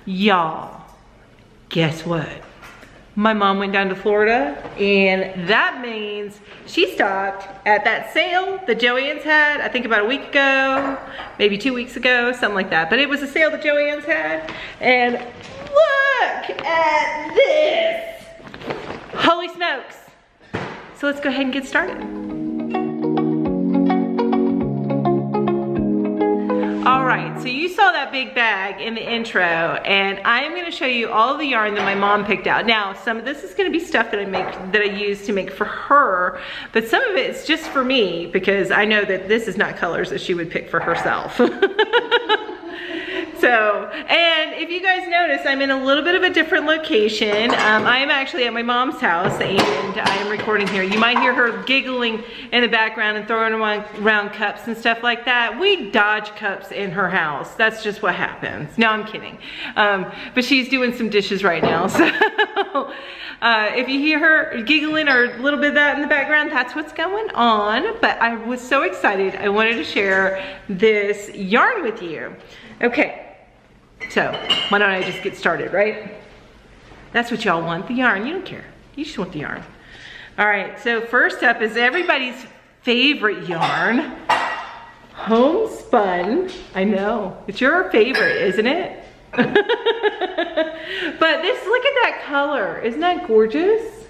Y'all, guess what? My mom went down to Florida, and that means she stopped at that sale that Joann's had, I think about a week ago, maybe 2 weeks ago, something like that. But it was a sale that Joann's had, and look at this! Holy smokes! So let's go ahead and get started. All right, so you saw that big bag in the intro, and I am going to show you all of the yarn that my mom picked out. Now, some of this is going to be stuff that I use to make for her, but some of it's just for me because I know that this is not colors that she would pick for herself. So, and if you guys notice, I'm in a little bit of a different location. I am actually at my mom's house, and I am recording here. You might hear her giggling in the background and throwing around cups and stuff like that. We dodge cups in her house. That's just what happens. No, I'm kidding. But she's doing some dishes right now. So if you hear her giggling or a little bit of that in the background, that's what's going on. But I was so excited. I wanted to share this yarn with you. Okay. So, why don't I just get started, right? That's what y'all want, the yarn. You don't care. You just want the yarn. All right, so first up is everybody's favorite yarn. Homespun. I know. It's your favorite, isn't it? But this, look at that color. Isn't that gorgeous?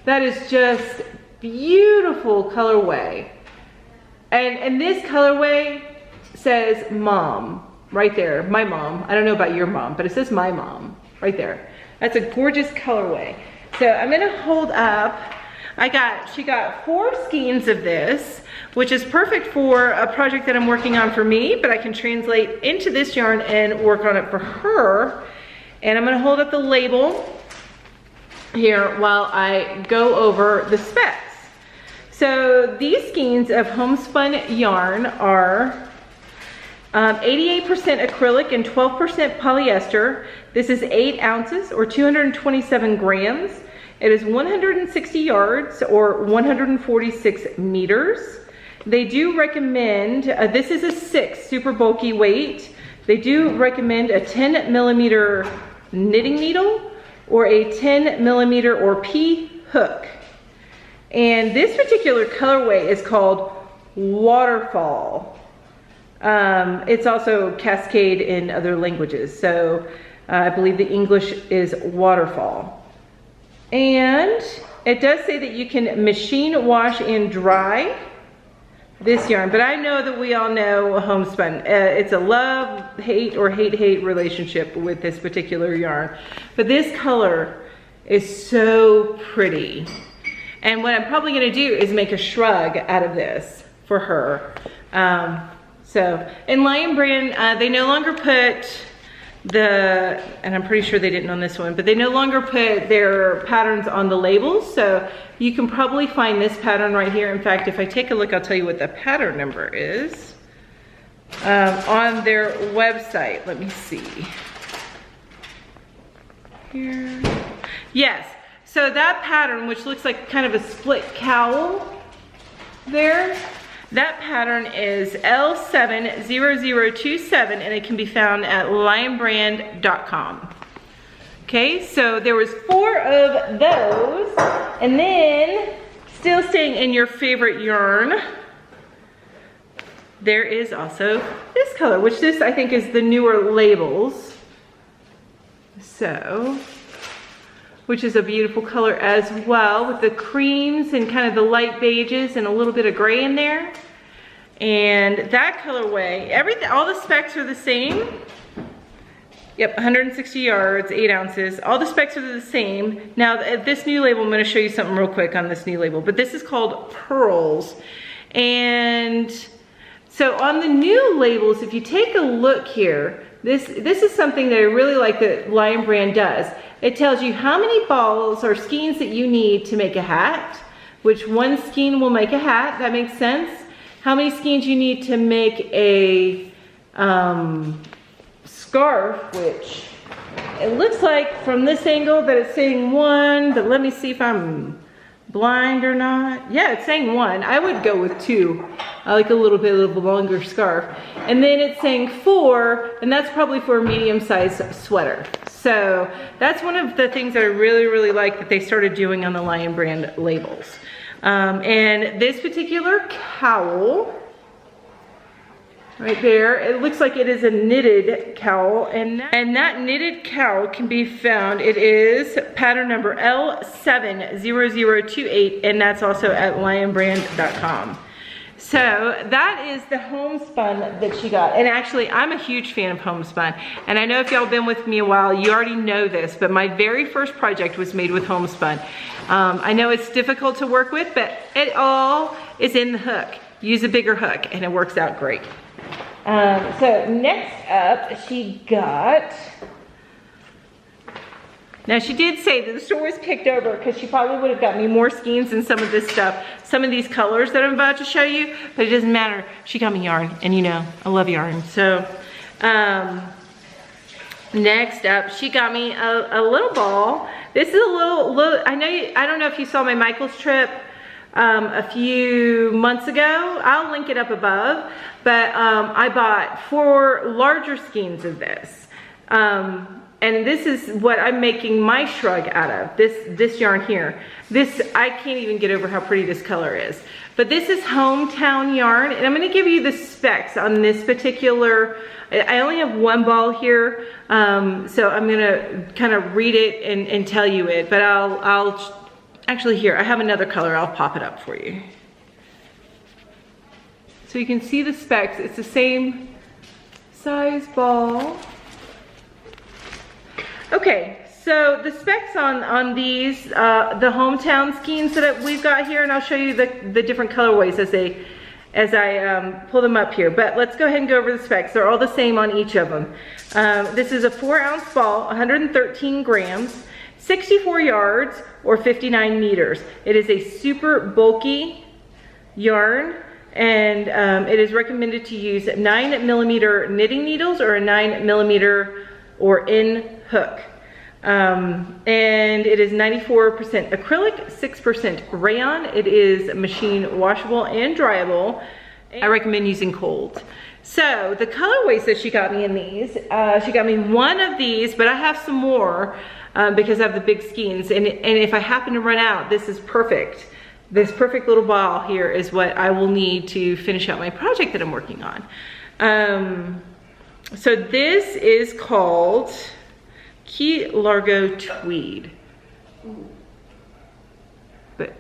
That is just beautiful colorway. And this colorway says mom. Right there, my mom. I don't know about your mom, but it says my mom right there. That's a gorgeous colorway. So I'm gonna hold up. She got 4 skeins of this, which is perfect for a project that I'm working on for me, but I can translate into this yarn and work on it for her. And I'm gonna hold up the label here while I go over the specs. So these skeins of homespun yarn are 88% acrylic and 12% polyester. This is 8 ounces or 227 grams. It is 160 yards or 146 meters. They do recommend, this is a 6 super bulky weight. They do recommend a 10 millimeter knitting needle or a 10 millimeter or P hook. And this particular colorway is called Waterfall. It's also Cascade in other languages. So I believe the English is Waterfall. And it does say that you can machine wash and dry this yarn, but I know that we all know homespun. It's a love-hate or hate-hate relationship with this particular yarn. But this color is so pretty. And what I'm probably gonna do is make a shrug out of this for her. So in Lion Brand, they no longer put and I'm pretty sure they didn't on this one, but they no longer put their patterns on the labels. So you can probably find this pattern right here. In fact, if I take a look, I'll tell you what the pattern number is on their website. Let me see here. Yes, so that pattern, which looks like kind of a split cowl there, that pattern is L70027, and it can be found at lionbrand.com. Okay, so there was 4 of those, and then still staying in your favorite yarn, there is also this color, which this I think is the newer labels. So, which is a beautiful color as well, with the creams and kind of the light beiges and a little bit of gray in there. And that colorway, all the specs are the same. Yep, 160 yards, 8 ounces. All the specs are the same. Now, this new label, I'm gonna show you something real quick on this new label, but this is called Pearls. And so on the new labels, if you take a look here, this is something that I really like that Lion Brand does. It tells you how many balls or skeins that you need to make a hat, which one skein will make a hat, that makes sense. How many skeins you need to make a scarf, which it looks like from this angle that it's saying 1, but let me see if I'm blind or not. Yeah, it's saying 1. I would go with 2 I like a little bit of a longer scarf. And then it's saying 4, and that's probably for a medium-sized sweater. So that's one of the things that I really, really like that they started doing on the Lion brand labels. And this particular cowl, right there, it looks like it is a knitted cowl, and that knitted cowl can be found, it is pattern number L70028, and that's also at lionbrand.com. So that is the homespun that she got. And actually, I'm a huge fan of homespun. And I know if y'all been with me a while, you already know this, but my very first project was made with homespun. I know it's difficult to work with, but it all is in the hook. Use a bigger hook and it works out great. So next up, she got, now she did say that the store was picked over because she probably would have got me more skeins and some of this stuff, some of these colors that I'm about to show you, but it doesn't matter. She got me yarn, and you know, I love yarn. So next up, she got me a little ball. This is a little I don't know if you saw my Michael's trip a few months ago. I'll link it up above, but I bought 4 larger skeins of this. And this is what I'm making my shrug out of, this yarn here. This, I can't even get over how pretty this color is. But this is Hometown yarn, and I'm gonna give you the specs on this particular, I only have 1 ball here, so I'm gonna kind of read it and tell you it, but I'll actually here, I have another color, I'll pop it up for you. So you can see the specs, it's the same size ball. Okay, so the specs on these, the Hometown skeins that we've got here, and I'll show you the different colorways as I pull them up here. But let's go ahead and go over the specs. They're all the same on each of them. This is a 4-ounce ball, 113 grams, 64 yards, or 59 meters. It is a super bulky yarn, and it is recommended to use 9mm knitting needles or a 9mm or in hook. And it is 94% acrylic, 6% rayon. It is machine washable and dryable. I recommend using cold. So the colorways that she got me in these, she got me 1 of these, but I have some more because I have the big skeins. And if I happen to run out, this is perfect. This perfect little ball here is what I will need to finish out my project that I'm working on. So this is called Key Largo Tweed. But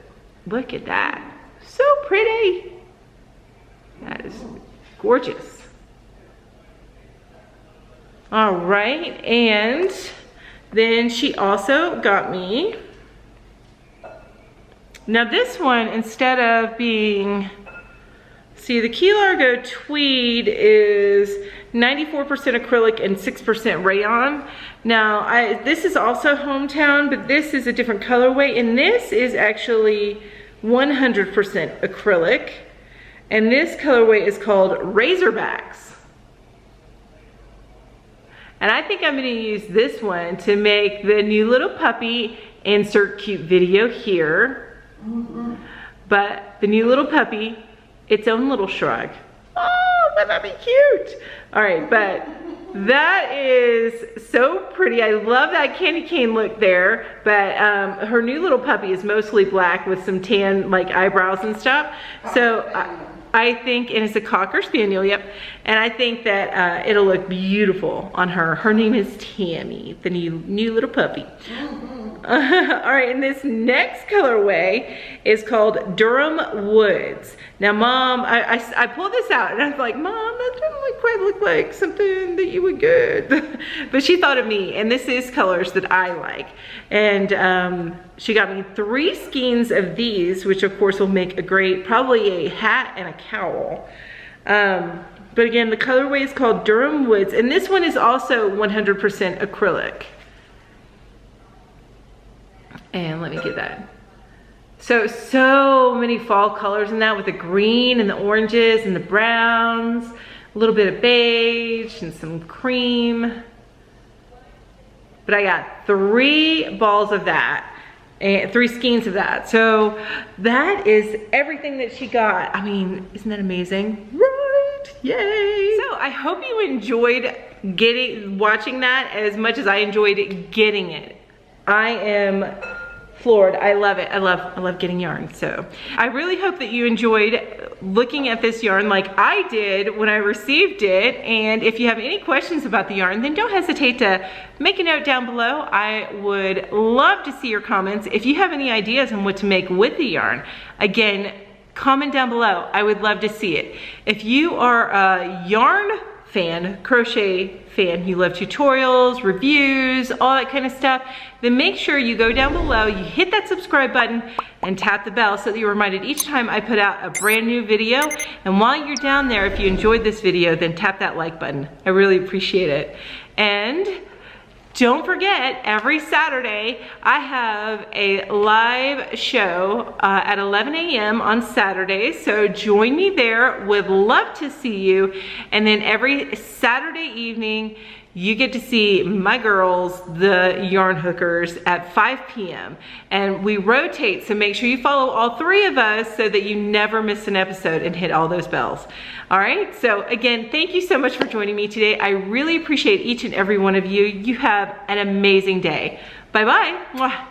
look at that. So pretty. That is gorgeous. All right, and then she also got me, now this one, instead of being, see, the Key Largo Tweed is 94% acrylic and 6% rayon. Now, this is also Hometown, but this is a different colorway, and this is actually 100% acrylic, and this colorway is called Razorbacks. And I think I'm gonna use this one to make the new little puppy insert cute video here. But the new little puppy, its own little shrug. Oh, that'd be cute. All right, but that is so pretty. I love that candy cane look there, but her new little puppy is mostly black with some tan like eyebrows and stuff. So I think, and it's a Cocker Spaniel, yep. And I think that it'll look beautiful on her. Her name is Tammy, the new little puppy. All right, and this next colorway is called Durham Woods. Now, Mom, I pulled this out and I was like, Mom, that doesn't quite look like something that you would get. But she thought of me, and this is colors that I like. And she got me 3 skeins of these, which of course will make a great, probably a hat and a cowl. But again, the colorway is called Durham Woods, and this one is also 100% acrylic. And let me get that. So many fall colors in that, with the green and the oranges and the browns, a little bit of beige and some cream. But I got 3 balls of that. and 3 skeins of that. So that is everything that she got. I mean, isn't that amazing? Right, yay. So I hope you enjoyed watching that as much as I enjoyed getting it. I am floored. I love it. I love getting yarn. So I really hope that you enjoyed looking at this yarn like I did when I received it. And if you have any questions about the yarn, then don't hesitate to make a note down below. I would love to see your comments. If you have any ideas on what to make with the yarn, again, comment down below. I would love to see it. If you are a yarn fan, crochet fan, you love tutorials, reviews, all that kind of stuff, then make sure you go down below, you hit that subscribe button and tap the bell so that you're reminded each time I put out a brand new video. And while you're down there, if you enjoyed this video, then tap that like button. I really appreciate it. And don't forget, every Saturday, I have a live show at 11 a.m. on Saturdays, so join me there. Would love to see you. And then every Saturday evening, you get to see my girls, the yarn hookers, at 5 p.m. And we rotate, so make sure you follow all 3 of us so that you never miss an episode and hit all those bells. All right, so again, thank you so much for joining me today. I really appreciate each and every one of you. You have an amazing day. Bye-bye.